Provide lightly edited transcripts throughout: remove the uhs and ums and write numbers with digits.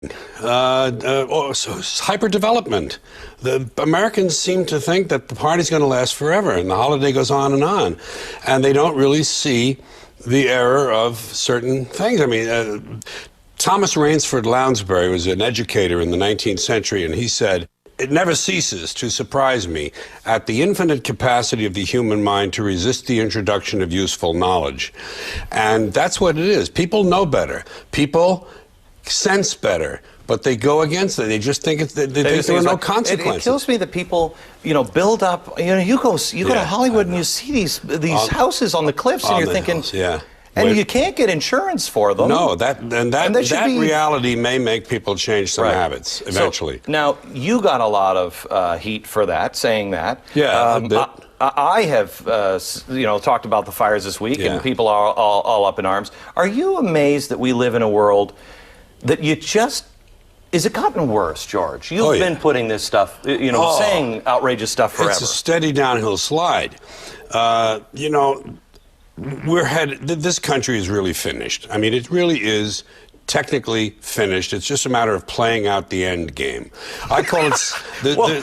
So hyperdevelopment. The Americans seem to think that the party's going to last forever and the holiday goes on, and they don't really see the error of certain things. I mean, Thomas Rainsford Lounsbury was an educator in the 19th century, and he said, "It never ceases to surprise me at the infinite capacity of the human mind to resist the introduction of useful knowledge." And that's what it is. People know better. People sense better, but they go against it. They just think there are no consequences. It kills me that people, build up. You go to Hollywood and you see these houses on the cliffs, and you're thinking, and you can't get insurance for them. No, that reality may make people change some habits eventually. So, now you got a lot of heat for that, saying that. Yeah. I have, talked about the fires this week, and people are all up in arms. Are you amazed that we live in a world that is it gotten worse, George? You've been putting this stuff, saying outrageous stuff forever. It's a steady downhill slide. This country is really finished. I mean, it really is technically finished. It's just a matter of playing out the end game. I call it...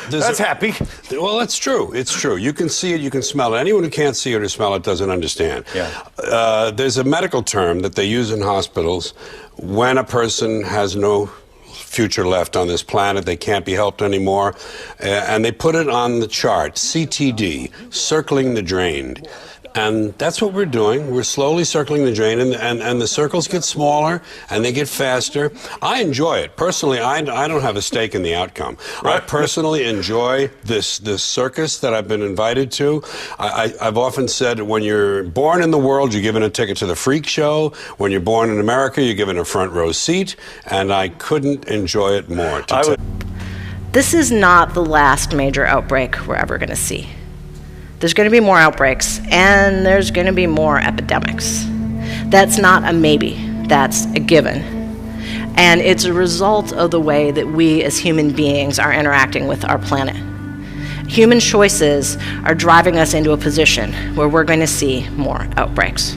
that's happy. Well, that's true. It's true. You can see it, you can smell it. Anyone who can't see it or smell it doesn't understand. Yeah. There's a medical term that they use in hospitals when a person has no future left on this planet, they can't be helped anymore, and they put it on the chart, CTD, circling the drained. And that's what we're doing. We're slowly circling the drain, and the circles get smaller and they get faster. I enjoy it. Personally, I don't have a stake in the outcome. Right. I personally enjoy this circus that I've been invited to. I've often said when you're born in the world, you're given a ticket to the freak show. When you're born in America, you're given a front row seat, and I couldn't enjoy it more. This is not the last major outbreak we're ever going to see. There's going to be more outbreaks, and there's going to be more epidemics. That's not a maybe, that's a given. And it's a result of the way that we as human beings are interacting with our planet. Human choices are driving us into a position where we're going to see more outbreaks.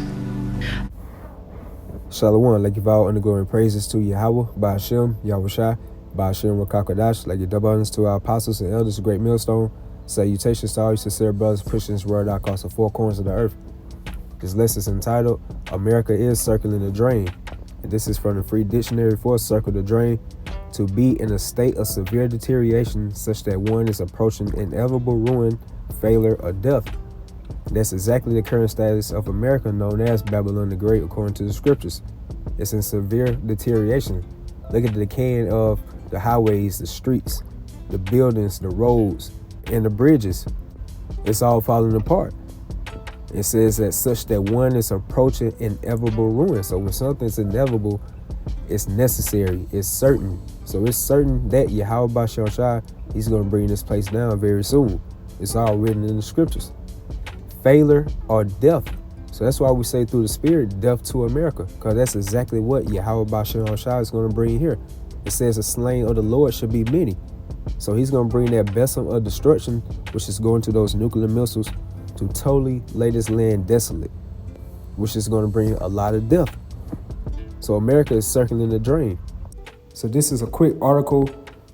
Shalom, like you've all undergoing praises to YAHAWAH BAHASHM YAHAWASHI, BAHASHM Rakakadash, like your double honors to our apostles and elders, a great millstone. Salutations to all you sincere brothers pushing this word out across the four corners of the earth. This lesson is entitled, America is Circling the Drain. And this is from the Free Dictionary for Circle the Drain, to be in a state of severe deterioration such that one is approaching inevitable ruin, failure, or death. And that's exactly the current status of America, known as Babylon the Great, according to the scriptures. It's in severe deterioration. Look at the decaying of the highways, the streets, the buildings, the roads, and the bridges. It's all falling apart. It says that such that one is approaching inevitable ruin. So when something's inevitable, it's necessary, it's certain. So it's certain that YAHAWAH BAHASHAM YAHAWASHI, he's going to bring this place down very soon. It's all written in the scriptures. Failure or death. So that's why we say through the Spirit, death to America, because that's exactly what YAHAWAH BAHASHAM YAHAWASHI is going to bring here. It says the slain of the Lord should be many. So he's going to bring that vessel of destruction, which is going to those nuclear missiles, to totally lay this land desolate, which is going to bring a lot of death. So America is circling the drain. So this is a quick article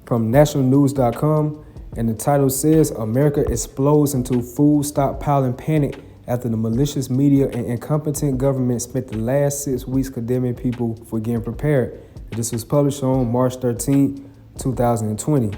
from nationalnews.com, and the title says, America explodes into food stockpiling panic after the malicious media and incompetent government spent the last 6 weeks condemning people for getting prepared. This was published on March 13, 2020.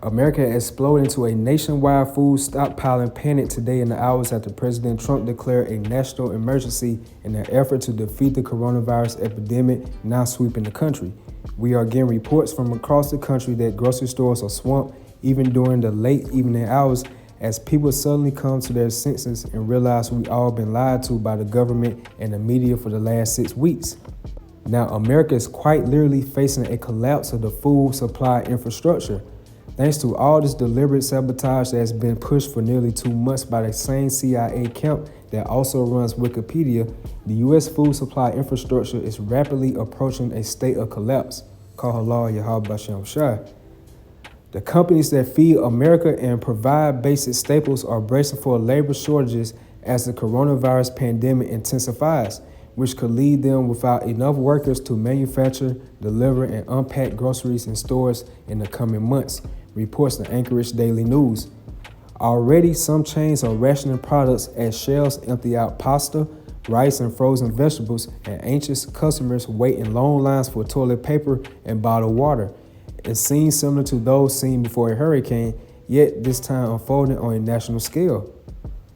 America exploded into a nationwide food stockpiling panic today in the hours after President Trump declared a national emergency in an effort to defeat the coronavirus epidemic now sweeping the country. We are getting reports from across the country that grocery stores are swamped even during the late evening hours as people suddenly come to their senses and realize we all been lied to by the government and the media for the last 6 weeks. Now, America is quite literally facing a collapse of the food supply infrastructure. Thanks to all this deliberate sabotage that has been pushed for nearly 2 months by the same CIA camp that also runs Wikipedia, the U.S. food supply infrastructure is rapidly approaching a state of collapse. Call Lord YAHAWAH BAHASHAM YAHAWASHI. The companies that feed America and provide basic staples are bracing for labor shortages as the coronavirus pandemic intensifies. which could leave them without enough workers to manufacture, deliver, and unpack groceries in stores in the coming months, reports the Anchorage Daily News. Already, some chains are rationing products as shelves empty out pasta, rice, and frozen vegetables, and anxious customers wait in long lines for toilet paper and bottled water. It seems similar to those seen before a hurricane, yet this time unfolding on a national scale.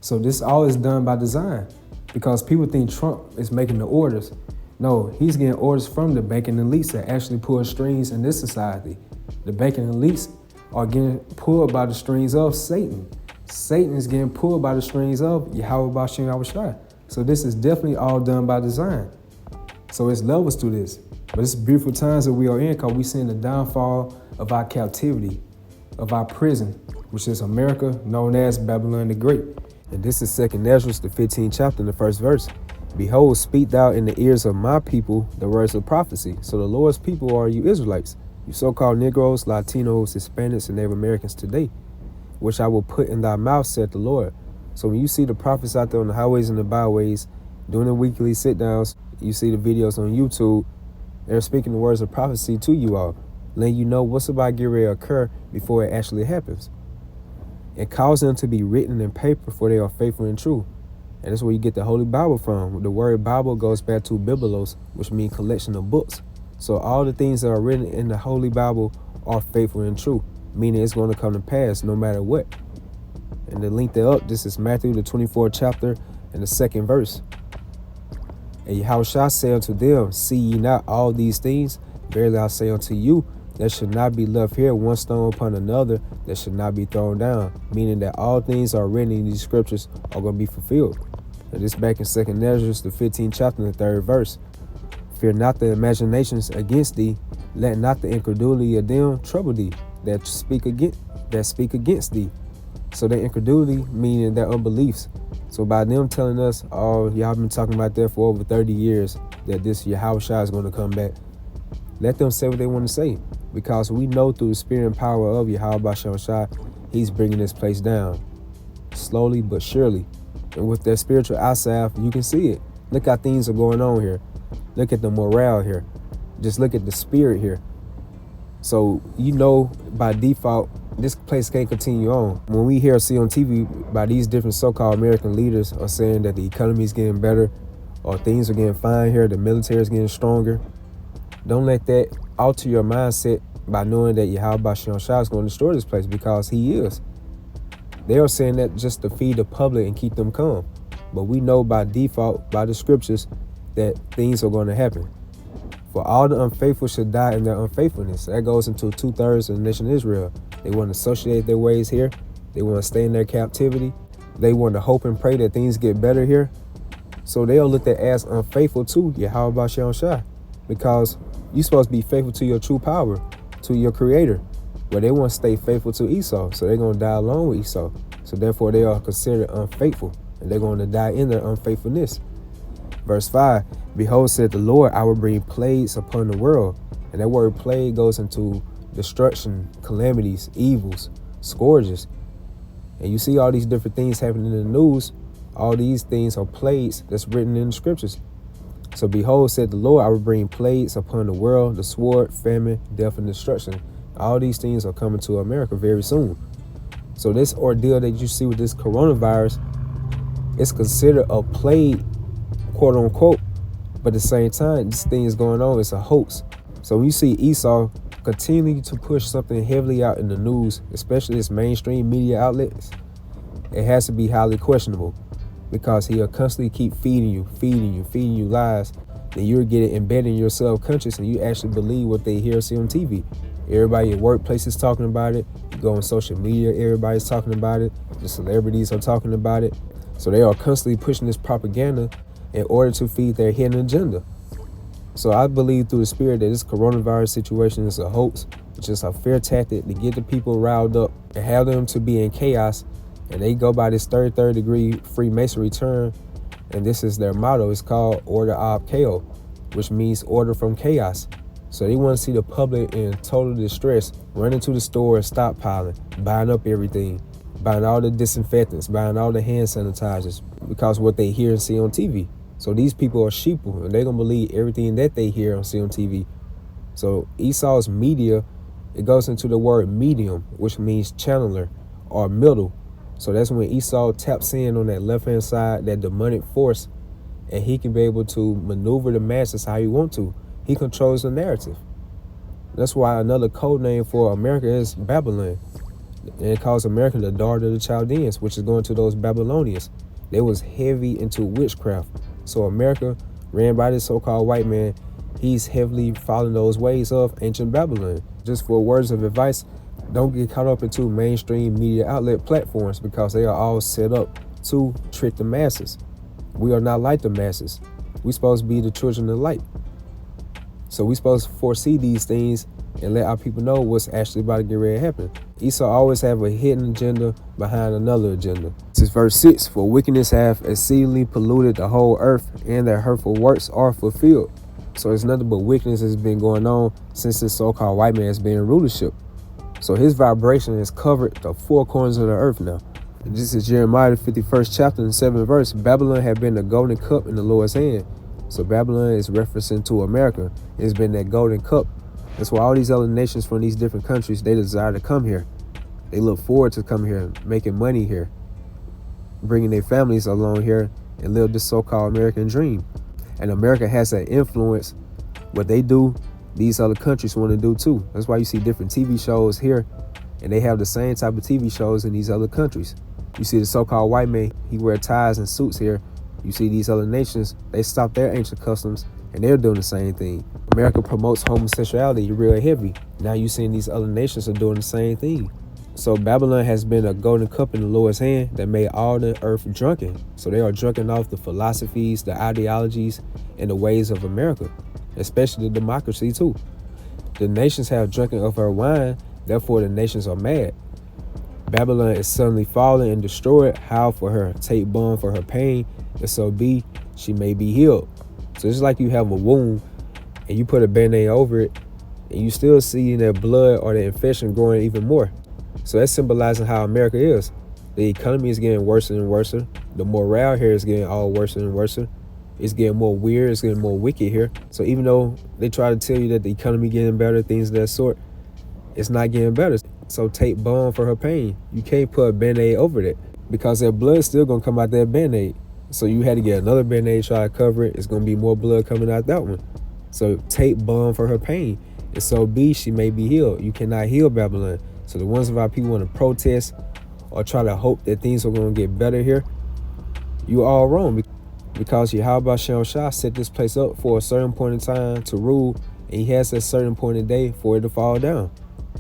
So this all is done by design, because people think Trump is making the orders. No, he's getting orders from the banking elites that actually pull strings in this society. The banking elites are getting pulled by the strings of Satan. Satan is getting pulled by the strings of YAHAWAH BAHASHAM YAHAWASHI. So this is definitely all done by design. So it's levels to this. But it's beautiful times that we are in, because we're seeing the downfall of our captivity, of our prison, which is America, known as Babylon the Great. And this is 2 Ezra, the 15th chapter, in the first verse. Behold, speak thou in the ears of my people the words of prophecy. So the Lord's people are you Israelites, you so-called Negroes, Latinos, Hispanics, and Native Americans today, which I will put in thy mouth, saith the Lord. So when you see the prophets out there on the highways and the byways doing the weekly sit-downs, you see the videos on YouTube, they're speaking the words of prophecy to you all, letting you know what's about to get ready to occur before it actually happens. And cause them to be written in paper, for they are faithful and true. And that's where you get the Holy Bible from. The word Bible goes back to Biblos, which means collection of books. So all the things that are written in the Holy Bible are faithful and true, meaning it's going to come to pass no matter what. And to link that up, this is Matthew, the 24th chapter, and the 2nd verse. And Yahushua said unto them, see ye not all these things? Verily I say unto you, there should not be left here one stone upon another that should not be thrown down, meaning that all things are written in these scriptures are going to be fulfilled. And this back in 2 Ezra, the 15th chapter, and the 3rd verse. Fear not the imaginations against thee, let not the incredulity of them trouble thee that speak against thee. So their incredulity, meaning their unbeliefs. So by them telling us, oh, y'all been talking about that for over 30 years, that this Yahushua is going to come back, let them say what they want to say, because we know through the spirit and power of YAHAWAH BAHASHAM YAHAWASHI, he's bringing this place down, slowly but surely. And with that spiritual eye salve, you can see it. Look how things are going on here. Look at the morale here. Just look at the spirit here. So you know by default, this place can't continue on. When we see on TV by these different so-called American leaders are saying that the economy is getting better or things are getting fine here, the military is getting stronger, don't let that alter your mindset by knowing that YAHAWAH BAHASHAM YAHAWASHI is going to destroy this place, because he is. They are saying that just to feed the public and keep them calm. But we know by default, by the scriptures, that things are going to happen. For all the unfaithful should die in their unfaithfulness. That goes into 2/3 of the nation of Israel. They want to associate their ways here. They want to stay in their captivity. They want to hope and pray that things get better here. So they'll look at as unfaithful to YAHAWAH BAHASHAM YAHAWASHI, because you're supposed to be faithful to your true power, to your creator. But they want to stay faithful to Esau, so they're going to die along with Esau. So therefore they are considered unfaithful, and they're going to die in their unfaithfulness. Verse 5, behold, said the Lord, I will bring plagues upon the world. And that word plague goes into destruction, calamities, evils, scourges. And you see all these different things happening in the news. All these things are plagues that's written in the scriptures. So behold, said the Lord, I will bring plagues upon the world, the sword, famine, death, and destruction. All these things are coming to America very soon. So this ordeal that you see with this coronavirus, it's considered a plague, quote unquote, but at the same time, this thing is going on, it's a hoax. So when you see Esau continue to push something heavily out in the news, especially its mainstream media outlets, it has to be highly questionable, because he'll constantly keep feeding you lies. Then you're getting embedded in your subconscious, and you actually believe what they hear or see on TV. Everybody at workplace is talking about it. You go on social media, everybody's talking about it. The celebrities are talking about it. So they are constantly pushing this propaganda in order to feed their hidden agenda. So I believe through the spirit that this coronavirus situation is a hoax. It's just a fair tactic to get the people riled up and have them to be in chaos. And they go by this 33rd degree Freemasonry term, and this is their motto. It's called Order of Chaos, which means order from chaos. So they want to see the public in total distress, running to the store and stockpiling, buying up everything, buying all the disinfectants, buying all the hand sanitizers, because what they hear and see on TV. So these people are sheeple, and they're going to believe everything that they hear on CMTV. So Esau's media, it goes into the word medium, which means channeler or middle. So that's when Esau taps in on that left-hand side, that demonic force, and he can be able to maneuver the masses how he wants to. He controls the narrative. That's why another code name for America is Babylon. And it calls America the daughter of the Chaldeans, which is going to those Babylonians. They was heavy into witchcraft. So America, ran by this so-called white man, he's heavily following those ways of ancient Babylon. Just for words of advice, don't get caught up into mainstream media outlet platforms because they are all set up to trick the masses. We are not like the masses. We're supposed to be the children of light. So we're supposed to foresee these things and let our people know what's actually about to get ready to happen. Esau always have a hidden agenda behind another agenda. This is verse 6. For wickedness hath exceedingly polluted the whole earth, and their hurtful works are fulfilled. So it's nothing but wickedness has been going on since this so-called white man has been in rulership. So his vibration has covered the four corners of the earth now. And this is Jeremiah, the 51st chapter and 7th verse. Babylon had been the golden cup in the Lord's hand. So Babylon is referencing to America. It's been that golden cup. That's why all these other nations from these different countries, they desire to come here. They look forward to come here, making money here, bringing their families along here and live this so-called American dream. And America has that influence. What they do, these other countries want to do too. That's why you see different TV shows here, and they have the same type of TV shows in these other countries. You see the so-called white man, he wear ties and suits here. You see these other nations, they stop their ancient customs, and they're doing the same thing. America promotes homosexuality real heavy. Now you seeing these other nations are doing the same thing. So Babylon has been a golden cup in the Lord's hand that made all the earth drunken. So they are drunken off the philosophies, the ideologies, and the ways of America, especially the democracy too. The nations have drunken of her wine, therefore the nations are mad. Babylon is suddenly fallen and destroyed. How for her? Take balm for her pain, and so be she may be healed. So it's like you have a wound and you put a band-aid over it, and you still see that blood or the infection growing even more. So that's symbolizing how America is. The economy is getting worse and worse. The morale here is getting all worse and worse. It's getting more weird. It's getting more wicked here. So even though they try to tell you that the economy getting better, things of that sort, it's not getting better. So take balm for her pain. You can't put a band-aid over that because that blood's still going to come out that band-aid. So you had to get another band-aid, try to cover it. It's going to be more blood coming out that one. So take balm for her pain. And so be she may be healed. You cannot heal Babylon. So the ones of our people want to protest or try to hope that things are going to get better here, you're all wrong. Because YAHAWAH BAHASHAM YAHAWASHI set this place up for a certain point in time to rule, and he has a certain point in day for it to fall down.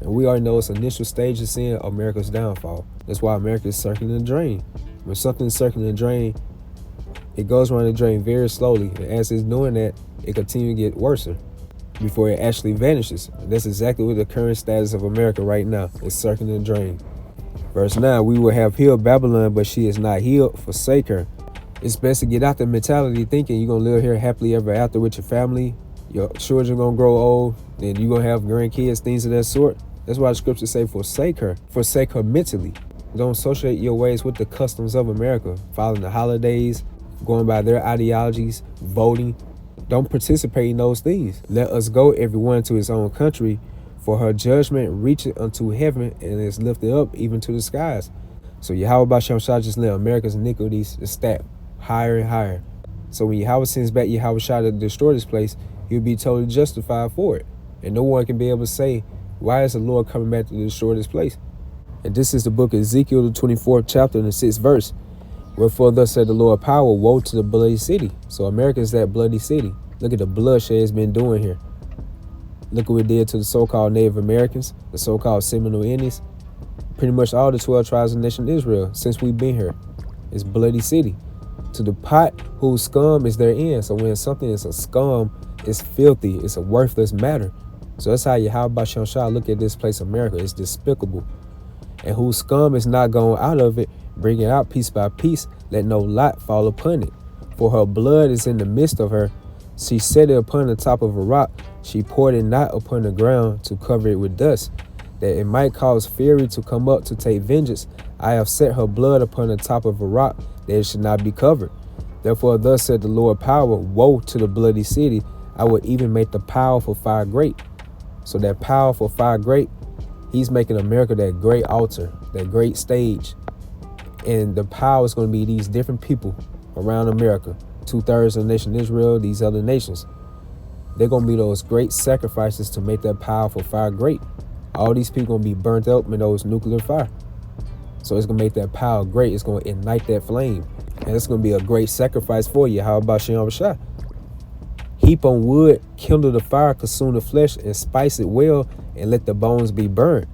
And we already know its initial stage is seeing America's downfall. That's why America is circling the drain. When something's circling the drain, it goes around the drain very slowly. And as it's doing that, it continues to get worse before it actually vanishes. And that's exactly what the current status of America right now is, circling the drain. Verse 9, we will have healed Babylon, but she is not healed. Forsake her. It's best to get out the mentality thinking you're going to live here happily ever after with your family. Your children going to grow old. Then you're going to have grandkids, things of that sort. That's why the scriptures say forsake her. Forsake her mentally. Don't associate your ways with the customs of America. Following the holidays, going by their ideologies, voting. Don't participate in those things. Let us go, everyone, to his own country, for her judgment reacheth unto heaven and is lifted up even to the skies. So YAHAWAH BAHASHAM YAHAWASHI just let America's iniquities stack higher and higher. So when Yahweh sends back YAHAWASHI to destroy this place, he'll be totally justified for it. And no one can be able to say, why is the Lord coming back to destroy this place? And this is the book of Ezekiel, the 24th chapter and the 6th verse. Wherefore thus said the Lord power, woe to the bloody city. So America is that bloody city. Look at the bloodshed it's been doing here. Look what it did to the so-called Native Americans, the so-called Seminole Indians, pretty much all the 12 tribes of the nation of Israel since we've been here. It's bloody city. To the pot whose scum is their end. So when something is a scum, it's filthy, it's a worthless matter. So that's how YAHAWAH BAHASHAM YAHAWASHI look at this place, America. It's despicable. And whose scum is not going out of it, bring it out piece by piece, let no lot fall upon it. For her blood is in the midst of her. She set it upon the top of a rock. She poured it not upon the ground to cover it with dust, that it might cause fury to come up to take vengeance. I have set her blood upon the top of a rock, that it should not be covered. Therefore, thus said the Lord power, woe to the bloody city. I will even make the powerful fire great. So that powerful fire great, he's making America that great altar, that great stage. And the power is going to be these different people around America. 2/3 of the nation Israel, these other nations. They're going to be those great sacrifices to make that powerful fire great. All these people going to be burnt up in those nuclear fire. So it's going to make that power great. It's going to ignite that flame. And it's going to be a great sacrifice for you. How about YAHAWASHI? Heap on wood, kindle the fire, consume the flesh, and spice it well, and let the bones be burnt.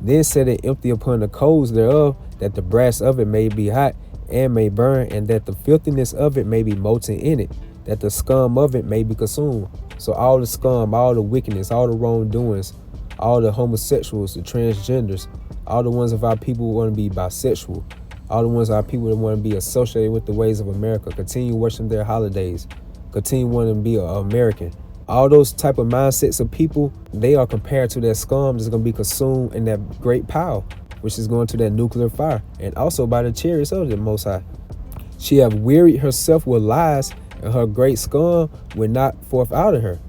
Then set it empty upon the coals thereof, that the brass of it may be hot, and may burn, and that the filthiness of it may be molten in it, that the scum of it may be consumed. So all the scum, all the wickedness, all the wrongdoings, all the homosexuals, the transgenders, all the ones of our people who want to be bisexual, all the ones of our people that want to be associated with the ways of America, continue worshiping their holidays, continue wanting to be an American. All those type of mindsets of people, they are compared to that scum that's going to be consumed in that great power, which is going to that nuclear fire, and also by the chariots of the Most High. She have wearied herself with lies, and her great scum will not forth out of her.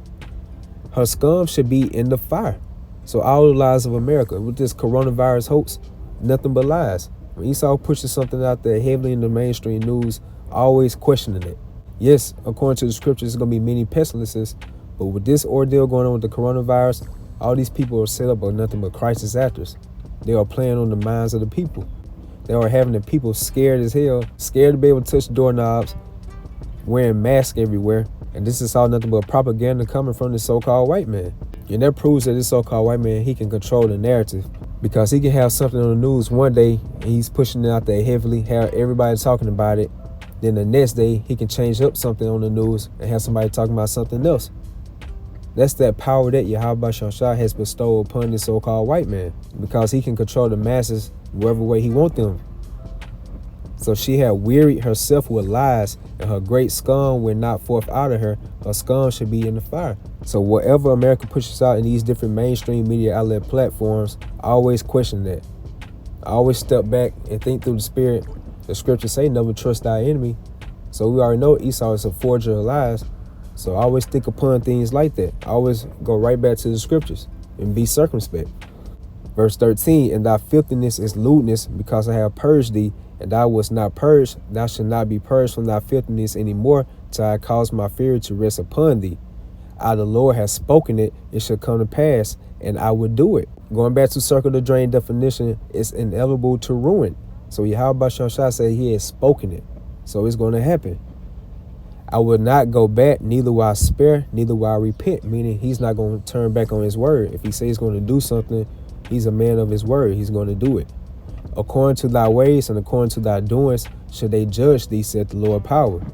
Her scum should be in the fire. So all the lies of America, with this coronavirus hoax, nothing but lies. When Esau pushes something out there heavily in the mainstream news, always questioning it. Yes, according to the scriptures, there's going to be many pestilences, but with this ordeal going on with the coronavirus, all these people are set up are nothing but crisis actors. They are playing on the minds of the people. They are having the people scared as hell, scared to be able to touch doorknobs, wearing masks everywhere. And this is all nothing but propaganda coming from the so-called white man. And that proves that this so-called white man, he can control the narrative, because he can have something on the news one day and he's pushing it out there heavily, have everybody talking about it. Then the next day he can change up something on the news and have somebody talking about something else. That's that power that YAHAWAH BAHASHAM has bestowed upon this so-called white man, because he can control the masses whatever way he wants them. So she had wearied herself with lies, and her great scum went not forth out of her. Her scum should be in the fire. So whatever America pushes out in these different mainstream media outlet platforms, I always question that. I always step back and think through the spirit. The scriptures say never trust thy enemy. So we already know Esau is a forger of lies. So I always think upon things like that. I always go right back to the scriptures and be circumspect. Verse 13, and thy filthiness is lewdness, because I have purged thee, and thou wast not purged. Thou shalt not be purged from thy filthiness any more, till I cause my fear to rest upon thee. I, the Lord, has spoken it, it shall come to pass, and I will do it. Going back to circle the drain definition, it's inevitable to ruin. So YAHAWAH BAHASHAM said he has spoken it. So it's going to happen. I will not go back, neither will I spare, neither will I repent, meaning he's not going to turn back on his word. If he says he's going to do something, he's a man of his word. He's going to do it. According to thy ways and according to thy doings should they judge thee, said the Lord power.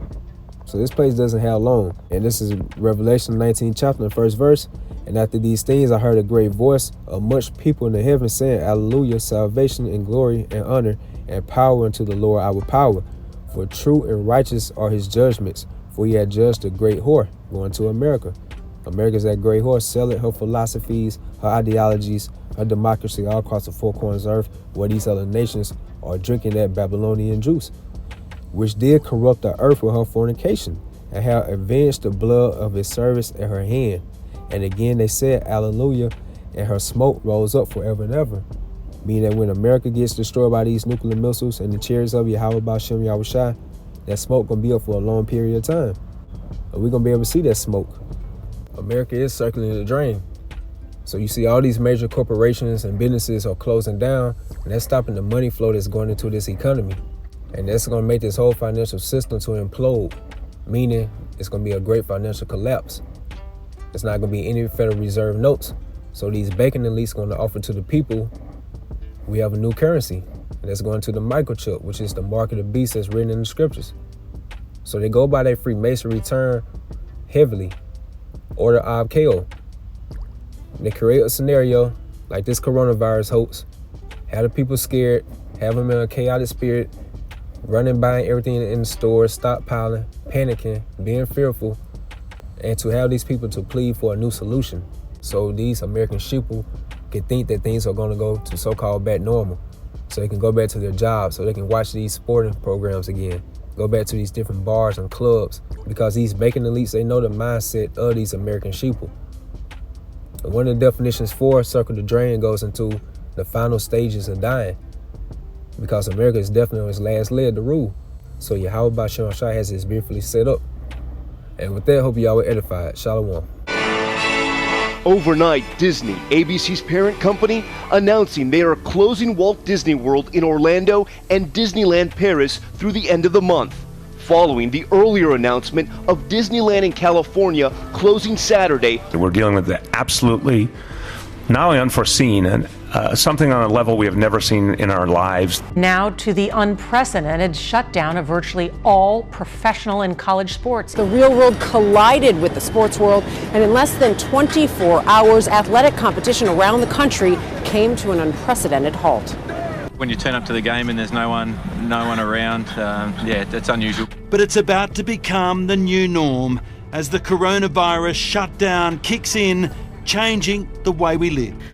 So this place doesn't have long. And this is Revelation 19 chapter, the first verse. And after these things I heard a great voice of much people in the heavens saying, Hallelujah, salvation and glory and honor and power unto the Lord our power. For true and righteous are his judgments. For he had judged a great whore, going to America. America's that great whore, selling her philosophies, her ideologies, her democracy all across the four corners of earth, where these other nations are drinking that Babylonian juice, which did corrupt the earth with her fornication, and have avenged the blood of his servants at her hand. And again they said, Hallelujah, and her smoke rose up forever and ever. Meaning that when America gets destroyed by these nuclear missiles and the chariots of YAHAWAH BAHASHAM YAHAWASHI, that smoke gonna be up for a long period of time. And we're gonna be able to see that smoke. America is circling the drain. So you see all these major corporations and businesses are closing down, and that's stopping the money flow that's going into this economy. And that's gonna make this whole financial system to implode, meaning it's gonna be a great financial collapse. It's not gonna be any Federal Reserve notes. So these banking elites gonna offer to the people, we have a new currency, and that's going to the microchip, which is the mark of the beast that's written in the scriptures. So they go by their Freemasonry term heavily, Order of KO. They create a scenario like this coronavirus hoax, have the people scared, have them in a chaotic spirit, running by everything in the store, stockpiling, panicking, being fearful, and to have these people to plead for a new solution. So these American sheeple can think that things are going to go to so-called back normal, so they can go back to their jobs, so they can watch these sporting programs again, go back to these different bars and clubs, because these banking elites, they know the mindset of these American sheeple. And one of the definitions for circle the drain goes into the final stages of dying, because America is definitely on its last leg to rule. So YAHAWAH BAHASHAM YAHAWASHI has this beautifully set up. And with that, hope y'all were edified. Shalom. Overnight, Disney, ABC's parent company, announcing they are closing Walt Disney World in Orlando and Disneyland Paris through the end of the month, following the earlier announcement of Disneyland in California closing Saturday. We're dealing with the absolutely not only unforeseen and something on a level we have never seen in our lives. Now to the unprecedented shutdown of virtually all professional and college sports. The real world collided with the sports world, and in less than 24 hours, athletic competition around the country came to an unprecedented halt. When you turn up to the game and there's no one around, yeah, that's unusual. But it's about to become the new norm as the coronavirus shutdown kicks in, changing the way we live.